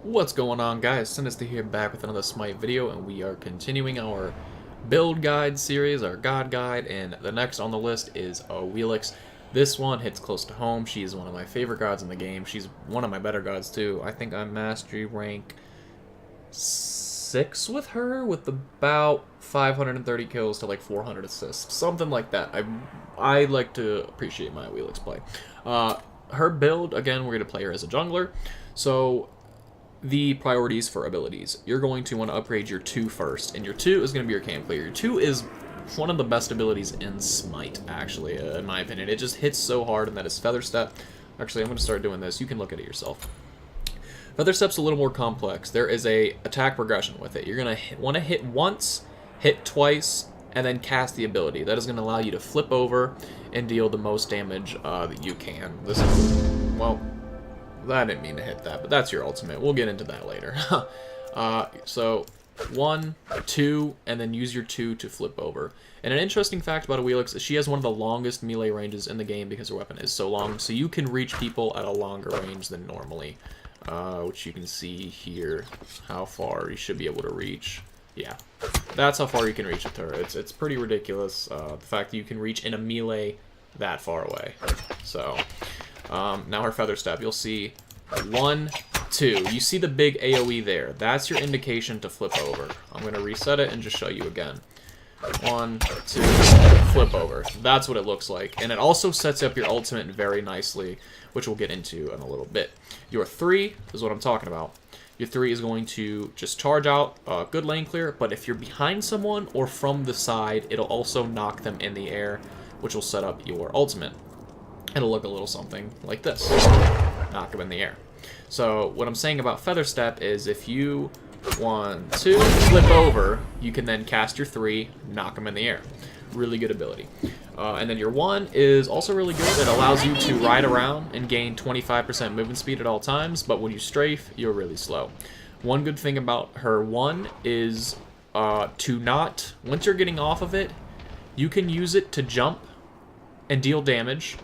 What's going on, guys? Sinister here, back with another Smite video, and we are continuing our build guide series, our god guide, and the next on the list is Awilix. This one hits close to home. She is one of my favorite gods in the game. She's one of my better gods too. I think I'm mastery rank 6 with her, with about 530 kills to like 400 assists, something like that. I like to appreciate my Awilix play. Her build, again, we're going to play her as a jungler. So the priorities for abilities. You're going to want to upgrade your 2 first, and your 2 is going to be your camp clear. Your 2 is one of the best abilities in Smite, actually, in my opinion. It just hits so hard, and that is Feather Step. Actually, I'm going to start doing this. You can look at it yourself. Feather Step's a little more complex. There is a attack progression with it. You're going to want to hit once, hit twice, and then cast the ability. That is going to allow you to flip over and deal the most damage that you can. This is, well, I didn't mean to hit that, but that's your ultimate. We'll get into that later. So 1, 2, and then use your 2 to flip over. And an interesting fact about Awilix is she has one of the longest melee ranges in the game because her weapon is so long, so you can reach people at a longer range than normally, which you can see here how far you should be able to reach. Yeah, that's how far you can reach with her. It's pretty ridiculous, the fact that you can reach in a melee that far away. So now her Feather Step, you'll see 1, 2. You see the big AoE there. That's your indication to flip over. I'm going to reset it and just show you again. 1, 2, flip over. That's what it looks like. And it also sets up your ultimate very nicely, which we'll get into in a little bit. Your 3 is what I'm talking about. Your 3 is going to just charge out, good lane clear, but if you're behind someone or from the side, it'll also knock them in the air, which will set up your ultimate. It'll look a little something like this. Knock them in the air. So what I'm saying about Feather Step is if you 1, 2, flip over, you can then cast your 3, knock them in the air. Really good ability. And then your 1 is also really good. It allows you to ride around and gain 25% movement speed at all times, but when you strafe, you're really slow. One good thing about her 1 is to not, once you're getting off of it, you can use it to jump and deal damage,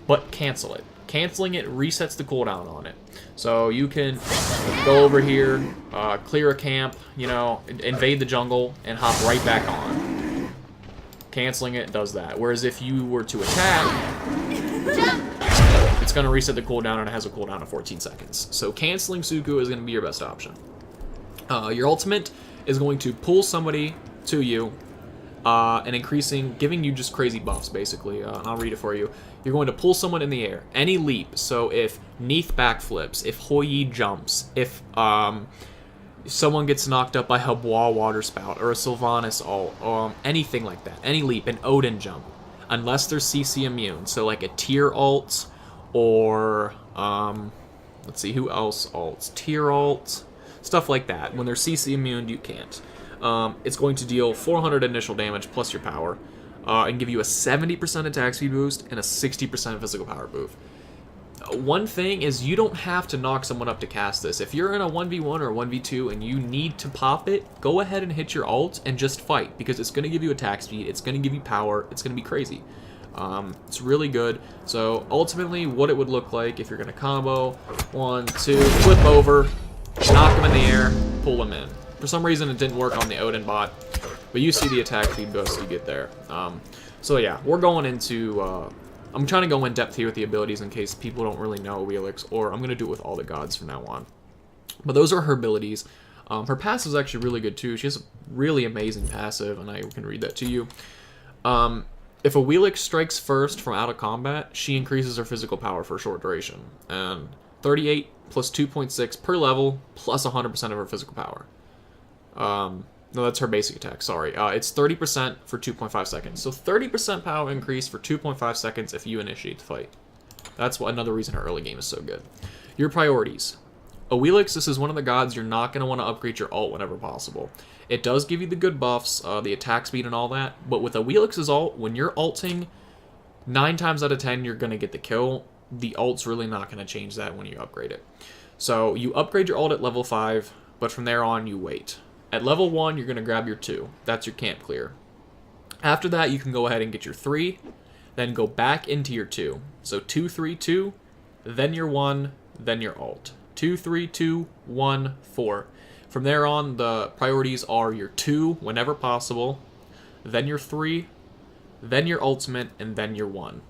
but cancel it. Canceling it resets the cooldown on it. So you can go over here, clear a camp, you know, invade the jungle, and hop right back on. Canceling it does that. Whereas if you were to attack, it's going to reset the cooldown, and it has a cooldown of 14 seconds. So canceling Suku is going to be your best option. Your ultimate is going to pull somebody to you, and giving you just crazy buffs, basically. I'll read it for you. You're going to pull someone in the air. Any leap, so if Neath backflips, if Hoi jumps, if someone gets knocked up by a Bois water spout, or a Sylvanas ult, anything like that, any leap, an Odin jump, unless they're CC immune, so like a Tyr ult, or, let's see, who else ults? Tyr ult, stuff like that. When they're CC immune, you can't. It's going to deal 400 initial damage plus your power, and give you a 70% attack speed boost and a 60% physical power boost. One thing is you don't have to knock someone up to cast this. If you're in a 1v1 or 1v2 and you need to pop it, go ahead and hit your ult and just fight, because it's going to give you attack speed, it's going to give you power, it's going to be crazy. It's really good. So ultimately what it would look like if you're going to combo, 1, 2, flip over, knock them in the air, pull them in. For some reason, it didn't work on the Odin bot, but you see the attack speed boost you get there. So yeah, we're going into, I'm trying to go in depth here with the abilities in case people don't really know Awilix, or I'm going to do it with all the gods from now on. But those are her abilities. Her passive is actually really good too. She has a really amazing passive, and I can read that to you. If Awilix strikes first from out of combat, she increases her physical power for a short duration. And 38 plus 2.6 per level, plus 100% of her physical power. No, that's her basic attack, sorry. It's 30% for 2.5 seconds. So 30% power increase for 2.5 seconds if you initiate the fight. That's another reason her early game is so good. Your priorities. Awilix, this is one of the gods you're not going to want to upgrade your ult whenever possible. It does give you the good buffs, the attack speed and all that, but with Awilix's ult, when you're ulting, 9 times out of 10 you're going to get the kill. The ult's really not going to change that when you upgrade it. So you upgrade your ult at level 5, but from there on you wait. At level 1, you're going to grab your 2. That's your camp clear. After that, you can go ahead and get your 3, then go back into your 2. So 2, 3, 2, then your 1, then your ult. 2, 3, 2, 1, 4. From there on, the priorities are your 2 whenever possible, then your 3, then your ultimate, and then your 1.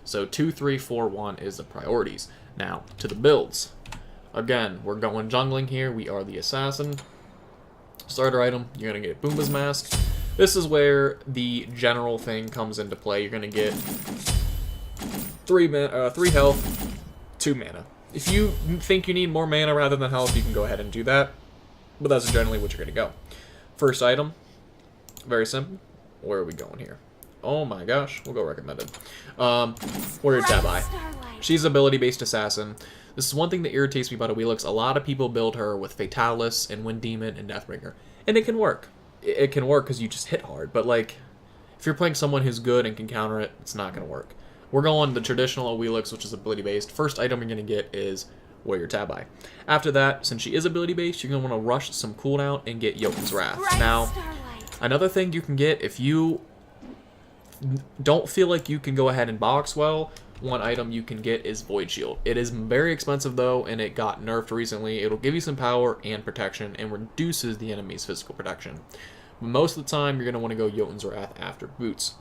So 2, 3, 4, 1 is the priorities. Now, to the builds. Again, we're going jungling here. We are the assassin. Starter item, you're going to get Boomba's Mask. This is where the general thing comes into play. You're going to get 3 health, 2 mana. If you think you need more mana rather than health, you can go ahead and do that. But that's generally what you're going to go. First item, very simple. Where are we going here? Oh my gosh, we'll go recommended. Warrior Tabi. She's ability-based assassin. This is one thing that irritates me about Awilix. A lot of people build her with Fatalis and Wind Demon and Deathbringer. And it can work. It can work because you just hit hard. But, like, if you're playing someone who's good and can counter it, it's not going to work. We're going the traditional Awilix, which is ability-based. First item you're going to get is Warrior Tabi. After that, since she is ability-based, you're going to want to rush some cooldown and get Jotun's Wrath. Now, another thing you can get if you don't feel like you can go ahead and box well, one item you can get is Void Shield. It is very expensive though, and it got nerfed recently. It'll give you some power and protection and reduces the enemy's physical protection. But most of the time, you're going to want to go Jotun's Wrath after boots.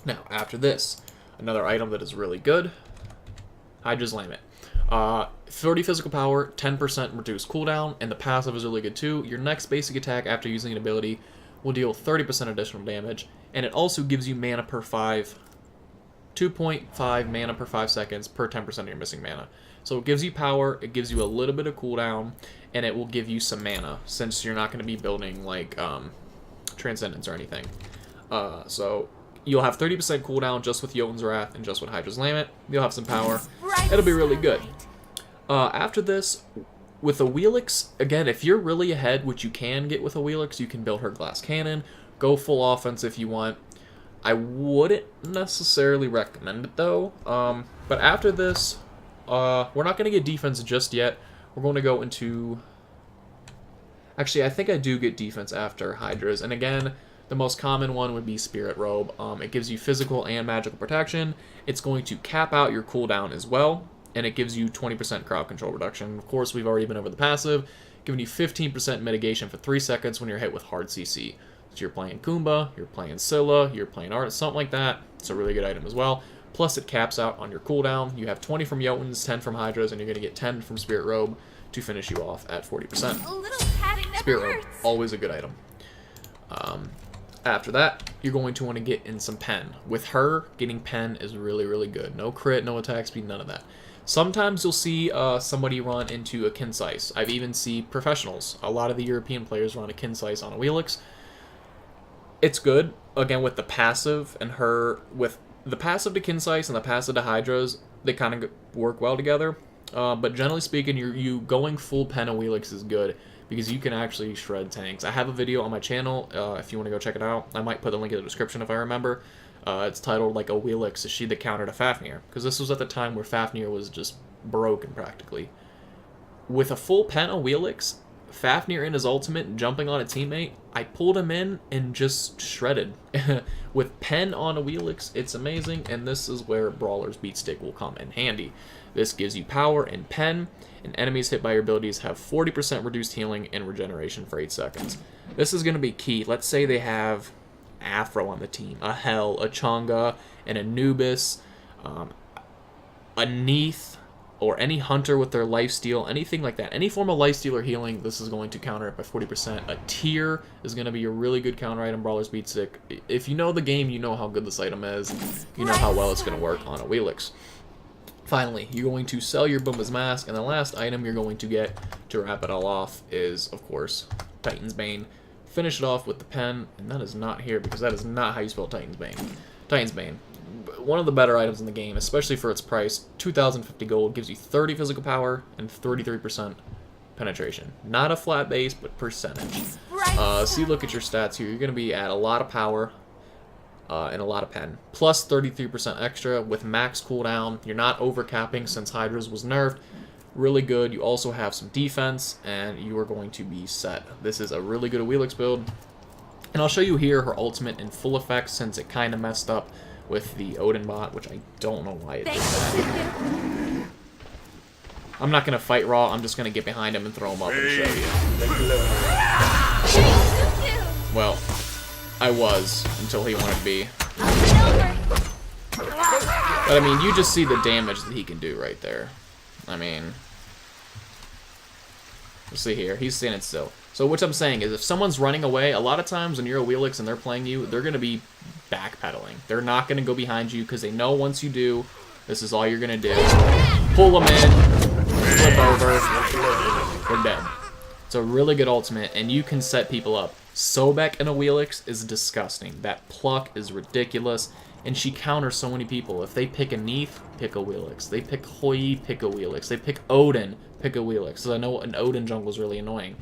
Now, after this, another item that is really good, Hydra's Lament. 30 physical power, 10% reduced cooldown, and the passive is really good too. Your next basic attack after using an ability will deal 30% additional damage, and it also gives you mana per 2.5 mana per 5 seconds per 10% of your missing mana. So it gives you power, it gives you a little bit of cooldown, and it will give you some mana, since you're not going to be building, like, Transcendence or anything. So you'll have 30% cooldown just with Jotun's Wrath and just with Hydra's Lament. You'll have some power. It'll be really good. After this, with Awilix, again, if you're really ahead, which you can get with Awilix, you can build her Glass Cannon, go full offense if you want. I wouldn't necessarily recommend it, though. But after this, we're not going to get defense just yet. We're going to go into... Actually, I think I do get defense after Hydra's. And again, the most common one would be Spirit Robe. It gives you physical and magical protection. It's going to cap out your cooldown as well. And it gives you 20% crowd control reduction. Of course, we've already been over the passive, giving you 15% mitigation for 3 seconds when you're hit with hard CC. So you're playing Kumba, you're playing Scylla, you're playing Art, something like that. It's a really good item as well. Plus, it caps out on your cooldown. You have 20 from Jotun's, 10 from Hydra's, and you're going to get 10 from Spirit Robe to finish you off at 40%. Spirit Robe, always a good item. After that, you're going to want to get in some Pen. With her, getting Pen is really, really good. No crit, no attack speed, none of that. Sometimes you'll see somebody run into a Concise. I've even seen professionals. A lot of the European players run a Concise on Awilix. It's good, again, with the passive and her, with the passive to Concise and the passive to Hydra's, they kind of work well together. But generally speaking, you going full Pen Awilix is good because you can actually shred tanks. I have a video on my channel if you want to go check it out. I might put the link in the description if I remember. It's titled, like, Awilix, is she the counter to Fafnir? Because this was at the time where Fafnir was just broken, practically. With a full Pen Awilix, Fafnir in his ultimate jumping on a teammate, I pulled him in and just shredded. With Pen on Awilix, it's amazing, and this is where Brawler's Beat Stick will come in handy. This gives you power and Pen, and enemies hit by your abilities have 40% reduced healing and regeneration for 8 seconds. This is going to be key. Let's say they have Afro on the team, a Hell, a Chang'e, an Anubis, a Neath, or any Hunter with their lifesteal, anything like that. Any form of lifesteal or healing, this is going to counter it by 40%. A Tear is going to be a really good counter item, Brawler's Beat Stick. If you know the game, you know how good this item is. You know how well it's going to work on Awilix. Finally, you're going to sell your Boomba's Mask, and the last item you're going to get to wrap it all off is, of course, Titan's Bane. Finish it off with the Pen, and that is not here because that is not how you spell Titan's Bane. Titan's Bane, one of the better items in the game, especially for its price. 2,050 gold, gives you 30 physical power and 33% penetration. Not a flat base, but percentage. So you look at your stats here, you're going to be at a lot of power and a lot of Pen. Plus 33% extra with max cooldown. You're not overcapping since Hydra's was nerfed. Really good. You also have some defense, and you are going to be set. This is a really good Awilix build. And I'll show you here her ultimate in full effect since it kind of messed up with the Odin bot, which I don't know why it did that. I'm not going to fight raw. I'm just going to get behind him and throw him up and show you. Well, I was until he wanted to be. But, I mean, you just see the damage that he can do right there. I mean, let's see here. He's standing still. So what I'm saying is if someone's running away, a lot of times when you're a Awilix and they're playing you, they're going to be backpedaling. They're not going to go behind you because they know once you do, this is all you're going to do. Pull them in, flip over, they're dead. It's a really good ultimate, and you can set people up. Sobek in Awilix is disgusting. That pluck is ridiculous, and she counters so many people. If they pick a Neith, pick Awilix. They pick Hoi, pick Awilix. They pick Odin, pick Awilix. So I know an Odin jungle is really annoying.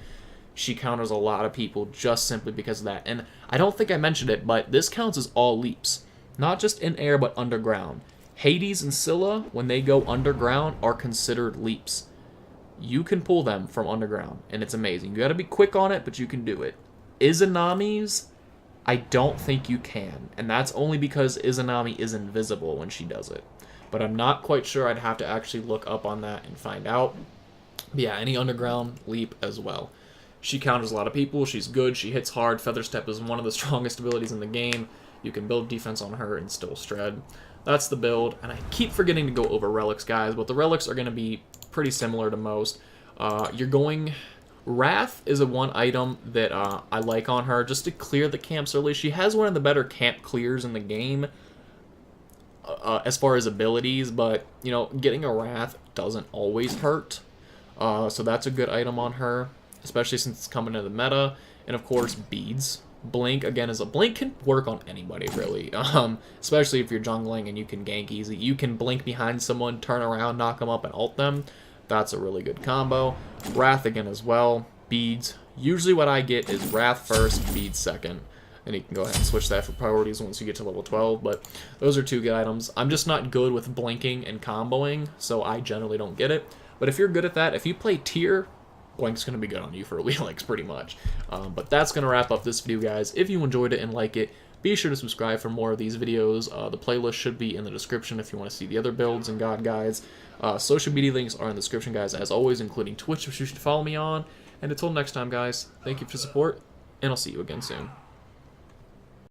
She counters a lot of people just simply because of that. And I don't think I mentioned it, but this counts as all leaps. Not just in air, but underground. Hades and Scylla, when they go underground, are considered leaps. You can pull them from underground, and it's amazing. You gotta be quick on it, but you can do it. Izanami's, I don't think you can. And that's only because Izanami is invisible when she does it. But I'm not quite sure. I'd have to actually look up on that and find out. But yeah, any underground leap as well. She counters a lot of people. She's good. She hits hard. Feather Step is one of the strongest abilities in the game. You can build defense on her and still shred. That's the build. And I keep forgetting to go over relics, guys. But the relics are going to be pretty similar to most. You're going... Wrath is a one item that I like on her just to clear the camps early. She has one of the better camp clears in the game as far as abilities. But, you know, getting a Wrath doesn't always hurt. So that's a good item on her, especially since it's coming into the meta. And of course, beads. Blink, again, is a blink can work on anybody, really. Especially if you're jungling and you can gank easy. You can blink behind someone, turn around, knock them up, and ult them. That's a really good combo. Wrath again as well. Beads. Usually what I get is Wrath first, Beads second. And you can go ahead and switch that for priorities once you get to level 12. But those are two good items. I'm just not good with blinking and comboing, so I generally don't get it. But if you're good at that, if you play tier, Blink's going to be good on you for Awilix, pretty much. But that's going to wrap up this video, guys. If you enjoyed it and like it, be sure to subscribe for more of these videos. The playlist should be in the description if you want to see the other builds and God guides. Social media links are in the description, guys, as always, including Twitch, which you should follow me on. And until next time, guys, thank you for the support, and I'll see you again soon.